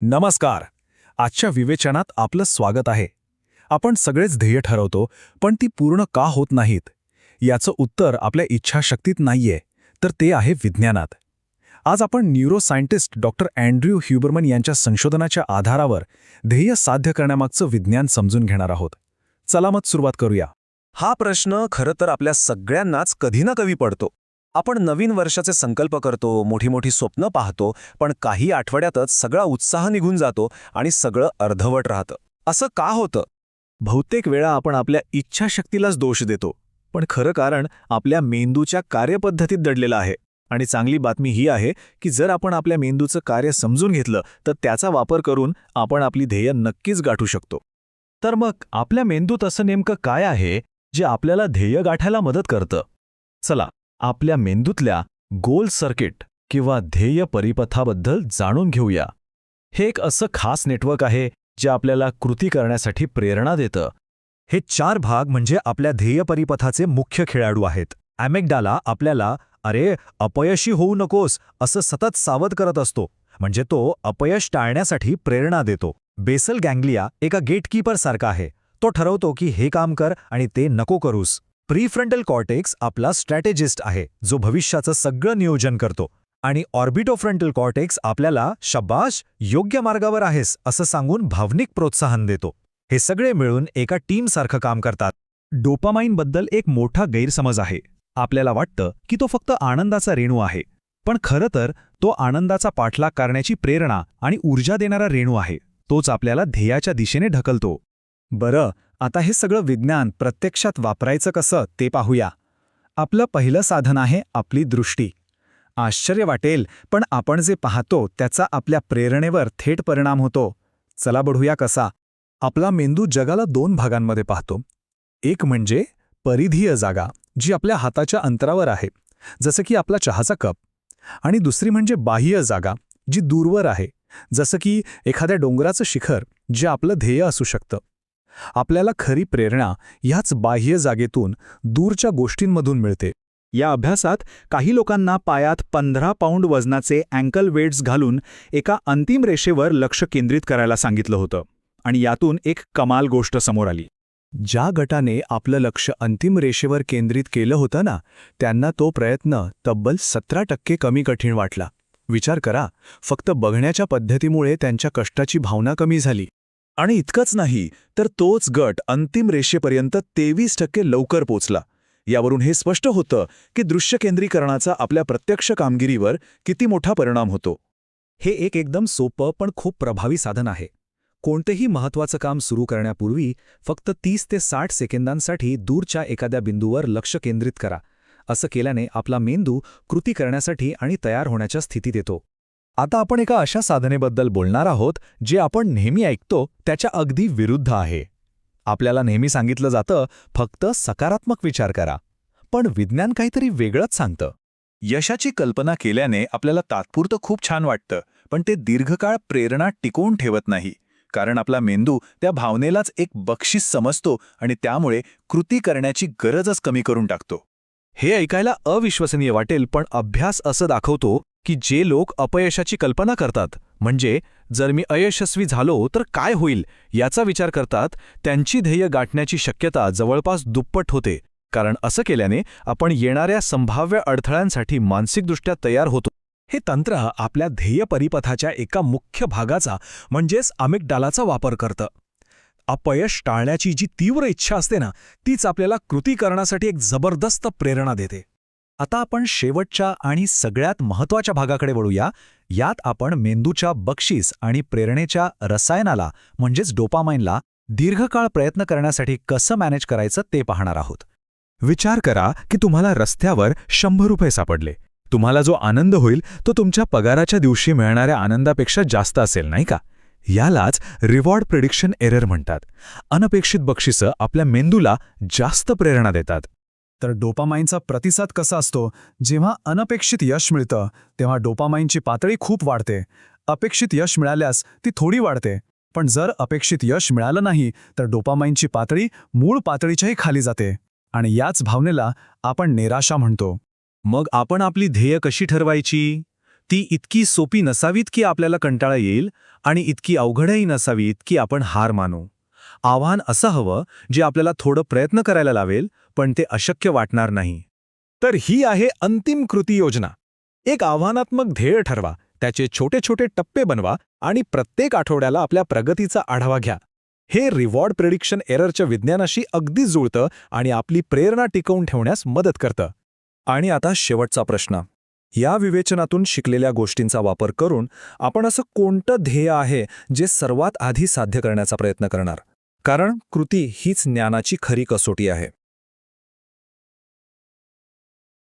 नमस्कार. आजच्या विवेचनात आपलं स्वागत आहे. आपण सगळेच ध्येय ठरवतो, पण ती पूर्ण का होत नाहीत? याचं उत्तर आपल्या इच्छाशक्तीत नाहीये, तर ते आहे विज्ञानात. आज आपण न्यूरोसायंटिस्ट डॉक्टर अँड्र्यू ह्युबरमन यांच्या संशोधनाच्या आधारावर ध्येय साध्य करण्यामागचं विज्ञान समजून घेणार आहोत. चला मग सुरुवात करूया. हा प्रश्न खरं तर आपल्या सगळ्यांनाच कधी ना कधी पडतो. आपण नवीन वर्षाचे संकल्प करतो, मोठी मोठी स्वप्न पाहतो, पण काही आठवड्यातच सगळा उत्साह निघून जातो आणि सगळं अर्धवट राहतं. असं का होतं? बहुतेक वेळा आपण आपल्या इच्छाशक्तीलाच दोष देतो, पण खरं कारण आपल्या मेंदूच्या कार्यपद्धतीत दडलेलं आहे. आणि चांगली बातमी ही आहे की जर आपण आपल्या मेंदूचं कार्य समजून घेतलं तर त्याचा वापर करून आपण आपली ध्येय नक्कीच गाठू शकतो. तर मग आपल्या मेंदूत असं नेमकं काय आहे जे आपल्याला ध्येय गाठायला मदत करतं? चला, आपल्या मेंदूतल्या गोल सर्किट किंवा ध्येय परिपथाबद्दल जाणून घेऊया. हे एक असं खास नेटवर्क आहे जे आपल्याला कृती करण्यासाठी प्रेरणा देतं. हे 4 भाग म्हणजे आपल्या ध्येय परिपथाचे मुख्य खेळाडू आहेत. ॲमिग्डाला आपल्याला अरे अपयशी होऊ नकोस असं सतत सावध करत असतो, म्हणजे तो अपयश टाळण्यासाठी प्रेरणा देतो. बेसल गँग्लिया एका गेटकीपर सारखा आहे. तो ठरवतो की हे काम कर आणि ते नको करूस. प्रीफ्रंटल कॉर्टेक्स आपला स्ट्रॅटेजिस्ट आहे, जो भविष्याचं सगळं नियोजन करतो. आणि ऑर्बिटोफ्रंटल कॉर्टेक्स आपल्याला शब्बाश, योग्य मार्गावर आहेस असं सांगून भावनिक प्रोत्साहन देतो. हे सगळे मिळून एका टीमसारखं काम करतात. डोपामाइनबद्दल एक मोठा गैरसमज आहे. आपल्याला वाटतं की तो फक्त आनंदाचा रेणू आहे, पण खरं तर तो आनंदाचा पाठलाग करण्याची प्रेरणा आणि ऊर्जा देणारा रेणू आहे. तोच आपल्याला ध्येयाच्या दिशेने ढकलतो. बरं, आता हे सगळं विज्ञान प्रत्यक्षात वापरायचं कसं ते पाहूया. आपलं पहिलं साधन आहे आपली दृष्टी. आश्चर्य वाटेल, पण आपण जे पाहतो त्याचा आपल्या प्रेरणेवर थेट परिणाम होतो. चला बघूया कसा. आपला मेंदू जगाला 2 भागांमध्ये पाहतो. एक म्हणजे परिधीय जागा, जी आपल्या हाताच्या अंतरावर आहे, जसं की आपला चहाचा कप. आणि दुसरी म्हणजे बाह्य जागा, जी दूरवर आहे, जसं की एखाद्या डोंगराचं शिखर, जे आपलं ध्येय असू शकतं. आपल्याला खरी प्रेरणा ह्याच बाह्य जागेतून, दूरच्या गोष्टींमधून मिळते. या अभ्यासात काही लोकांना पायात 15 पाऊंड वजनाचे अँकल वेट्स घालून एका अंतिम रेषेवर लक्ष केंद्रित करायला सांगितलं होतं. आणि यातून एक कमाल गोष्ट समोर आली. ज्या गटाने आपलं लक्ष अंतिम रेषेवर केंद्रित केलं होतं ना, त्यांना तो प्रयत्न तब्बल 17% कमी कठीण वाटला. विचार करा, फक्त बघण्याच्या पद्धतीमुळे त्यांच्या कष्टाची भावना कमी झाली. आणि इतकंच नाही, तर तोच गट अंतिम रेषेपर्यंत 23% लवकर पोचला. यावरून हे स्पष्ट होतं की दृश्य केंद्रीकरणाचा आपल्या प्रत्यक्ष कामगिरीवर किती मोठा परिणाम होतो. हे एक एकदम सोपं पण खूप प्रभावी साधन आहे. कोणतेही महत्त्वाचं काम सुरू करण्यापूर्वी फक्त 30 ते 60 सेकंदांसाठी दूरच्या एखाद्या बिंदूवर लक्ष केंद्रित करा. असं केल्याने आपला मेंदू कृती करण्यासाठी आणि तयार होण्याच्या स्थितीत येतो. आता आपण एका अशा साधनेबद्दल बोलणार आहोत जे आपण नेहमी ऐकतो त्याच्या अगदी विरुद्ध आहे. आपल्याला नेहमी सांगितलं जातं फक्त सकारात्मक विचार करा, पण विज्ञान काहीतरी वेगळंच सांगतं. यशाची कल्पना केल्याने आपल्याला तात्पुरतं खूप छान वाटतं, पण ते दीर्घकाळ प्रेरणा टिकवून ठेवत नाही. कारण आपला मेंदू त्या भावनेलाच एक बक्षीस समजतो आणि त्यामुळे कृती करण्याची गरजच कमी करून टाकतो. हे ऐकायला अविश्वसनीय वाटेल, पण अभ्यास असं दाखवतो की जे लोक अपयशाची कल्पना करतात, म्हणजे जर मी अयशस्वी झालो तर काय होईल याचा विचार करतात, त्यांची ध्येय गाठण्याची शक्यता जवळपास दुप्पट होते. कारण असं केल्याने आपण येणाऱ्या संभाव्य अडथळ्यांसाठी मानसिकदृष्ट्या तयार होतो. हे तंत्र आपल्या ध्येय परिपथाच्या एका मुख्य भागाचा म्हणजेच अमिग्डालाचा वापर करतं. अपयश टाळण्याची जी तीव्र इच्छा असते ना, तीच आपल्याला कृती करण्यासाठी एक जबरदस्त प्रेरणा देते. आता आपण शेवटच्या आणि सगळ्यात महत्त्वाच्या भागाकडे वळूया. यात आपण मेंदूच्या बक्षीस आणि प्रेरणेच्या रसायनाला म्हणजेच डोपामाइनला दीर्घकाळ प्रयत्न करण्यासाठी कसं मॅनेज करायचं ते पाहणार आहोत. विचार करा की तुम्हाला रस्त्यावर 100 रुपये सापडले. तुम्हाला जो आनंद होईल तो तुमच्या पगाराच्या दिवशी मिळणाऱ्या आनंदापेक्षा जास्त असेल, नाही का? यालाच रिवॉर्ड प्रिडिक्शन एरर म्हणतात. अनपेक्षित बक्षिसं आपल्या मेंदूला जास्त प्रेरणा देतात. तर डोपामाइनचा प्रतिसाद कसा असतो? जेव्हा अनपेक्षित यश मिळतं तेव्हा डोपामाइनची पातळी खूप वाढते. अपेक्षित यश मिळाल्यास ती थोडी वाढते, पण जर अपेक्षित यश मिळालं नाही तर डोपामाइनची पातळी मूळ पातळीच्याही खाली जाते. आणि याच भावनेला आपण निराशा म्हणतो. मग आपण आपली ध्येय कशी ठरवायची? ती इतकी सोपी नसावीत की आपल्याला कंटाळा येईल आणि इतकी अवघडही नसावीत की आपण हार मानू. आव्हान असं हवं जे आपल्याला थोडं प्रयत्न करायला लावेल, पण ते अशक्य वाटणार नाही. तर ही आहे अंतिम कृती योजना. एक आव्हानात्मक ध्येय ठरवा, त्याचे छोटे छोटे टप्पे बनवा आणि प्रत्येक आठवड्याला आपल्या प्रगतीचा आढावा घ्या. हे रिवॉर्ड प्रेडिक्शन एररच्या विज्ञानाशी अगदी जुळतं आणि आपली प्रेरणा टिकवून ठेवण्यास मदत करतं. आणि आता शेवटचा प्रश्न. या विवेचनातून शिकलेल्या गोष्टींचा वापर करून आपण असं कोणतं ध्येय आहे जे सर्वात आधी साध्य करण्याचा प्रयत्न करणार? कारण कृती हीच ज्ञानाची खरी कसोटी आहे.